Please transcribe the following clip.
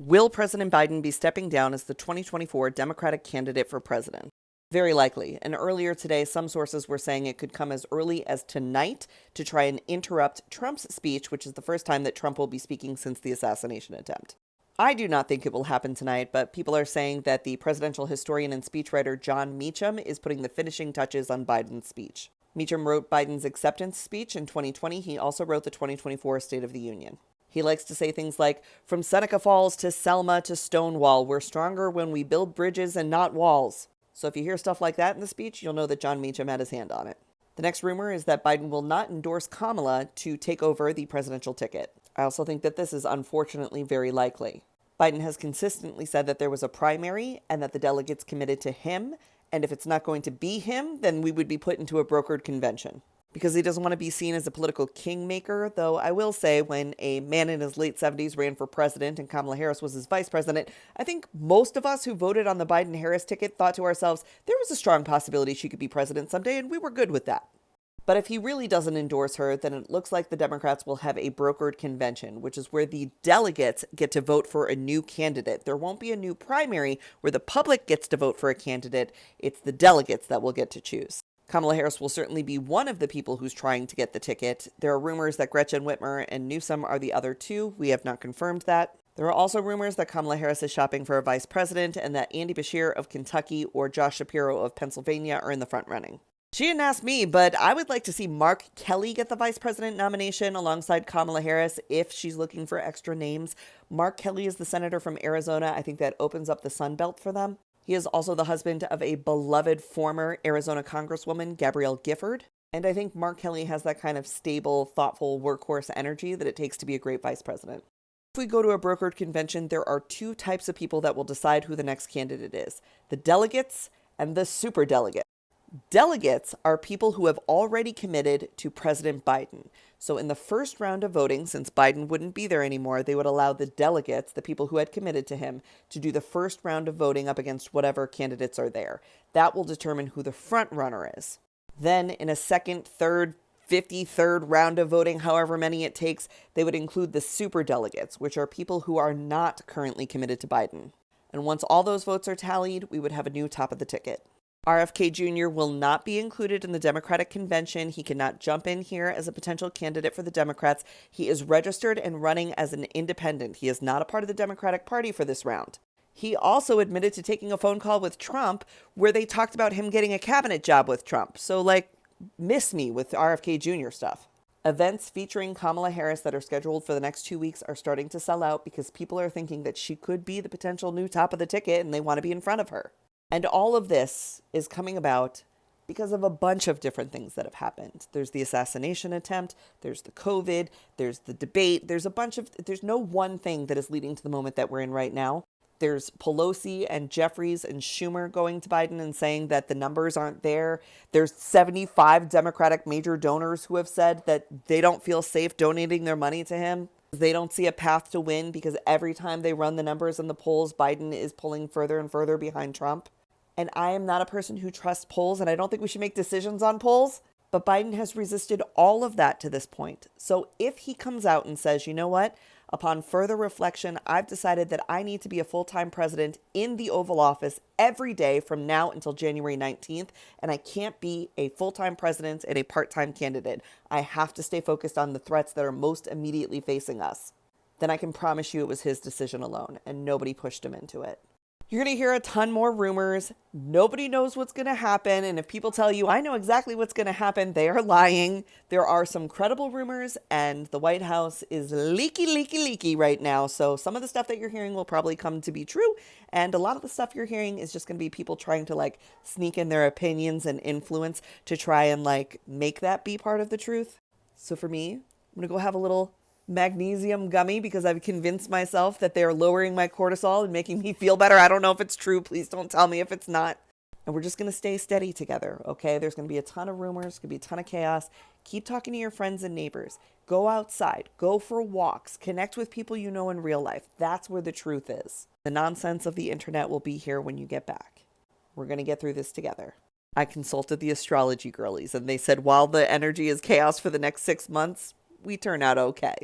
Will President Biden be stepping down as the 2024 Democratic candidate for president? Very likely. And earlier today, some sources were saying it could come as early as tonight to try and interrupt Trump's speech, which is the first time that Trump will be speaking since the assassination attempt. I do not think it will happen tonight, but people are saying that the presidential historian and speechwriter Jon Meacham is putting the finishing touches on Biden's speech. Meacham wrote Biden's acceptance speech in 2020. He also wrote the 2024 State of the Union. He likes to say things like, "From Seneca Falls to Selma to Stonewall, we're stronger when we build bridges and not walls." So if you hear stuff like that in the speech, you'll know that Jon Meacham had his hand on it. The next rumor is that Biden will not endorse Kamala to take over the presidential ticket. I also think that this is unfortunately very likely. Biden has consistently said that there was a primary and that the delegates committed to him, and if it's not going to be him, then we would be put into a brokered convention. Because he doesn't want to be seen as a political kingmaker, though I will say when a man in his late 70s ran for president and Kamala Harris was his vice president, I think most of us who voted on the Biden-Harris ticket thought to ourselves, there was a strong possibility she could be president someday, and we were good with that. But if he really doesn't endorse her, then it looks like the Democrats will have a brokered convention, which is where the delegates get to vote for a new candidate. There won't be a new primary where the public gets to vote for a candidate. It's the delegates that will get to choose. Kamala Harris will certainly be one of the people who's trying to get the ticket. There are rumors that Gretchen Whitmer and Newsom are the other two. We have not confirmed that. There are also rumors that Kamala Harris is shopping for a vice president and that Andy Beshear of Kentucky or Josh Shapiro of Pennsylvania are in the front running. She didn't ask me, but I would like to see Mark Kelly get the vice president nomination alongside Kamala Harris if she's looking for extra names. Mark Kelly is the senator from Arizona. I think that opens up the Sun Belt for them. He is also the husband of a beloved former Arizona Congresswoman, Gabrielle Gifford. And I think Mark Kelly has that kind of stable, thoughtful workhorse energy that it takes to be a great vice president. If we go to a brokered convention, there are two types of people that will decide who the next candidate is: the delegates and the superdelegates. Delegates are people who have already committed to President Biden. So in the first round of voting, since Biden wouldn't be there anymore, they would allow the delegates, the people who had committed to him, to do the first round of voting up against whatever candidates are there. That will determine who the front runner is. Then in a second, third, 53rd round of voting, however many it takes, they would include the superdelegates, which are people who are not currently committed to Biden. And once all those votes are tallied, we would have a new top of the ticket. RFK Jr. will not be included in the Democratic convention. He cannot jump in here as a potential candidate for the Democrats. He is registered and running as an independent. He is not a part of the Democratic Party for this round. He also admitted to taking a phone call with Trump where they talked about him getting a cabinet job with Trump. So, miss me with RFK Jr. stuff. Events featuring Kamala Harris that are scheduled for the next 2 weeks are starting to sell out because people are thinking that she could be the potential new top of the ticket and they want to be in front of her. And all of this is coming about because of a bunch of different things that have happened. There's the assassination attempt, there's the COVID, there's the debate, there's no one thing that is leading to the moment that we're in right now. There's Pelosi and Jeffries and Schumer going to Biden and saying that the numbers aren't there. There's 75 Democratic major donors who have said that they don't feel safe donating their money to him. They don't see a path to win because every time they run the numbers in the polls, Biden is pulling further and further behind Trump. And I am not a person who trusts polls, and I don't think we should make decisions on polls. But Biden has resisted all of that to this point. So if he comes out and says, you know what, upon further reflection, I've decided that I need to be a full-time president in the Oval Office every day from now until January 19th, and I can't be a full-time president and a part-time candidate. I have to stay focused on the threats that are most immediately facing us. Then I can promise you it was his decision alone, and nobody pushed him into it. You're going to hear a ton more rumors. Nobody knows what's going to happen. And if people tell you, I know exactly what's going to happen, they are lying. There are some credible rumors, and the White House is leaky right now. So some of the stuff that you're hearing will probably come to be true. And a lot of the stuff you're hearing is just going to be people trying to sneak in their opinions and influence to try and make that be part of the truth. So for me, I'm going to go have a little magnesium gummy because I've convinced myself that they're lowering my cortisol and making me feel better. I don't know if it's true. Please don't tell me if it's not. And we're just going to stay steady together, okay? There's going to be a ton of rumors, going to be a ton of chaos. Keep talking to your friends and neighbors. Go outside. Go for walks. Connect with people you know in real life. That's where the truth is. The nonsense of the internet will be here when you get back. We're going to get through this together. I consulted the astrology girlies, and they said while the energy is chaos for the next 6 months, we turn out okay.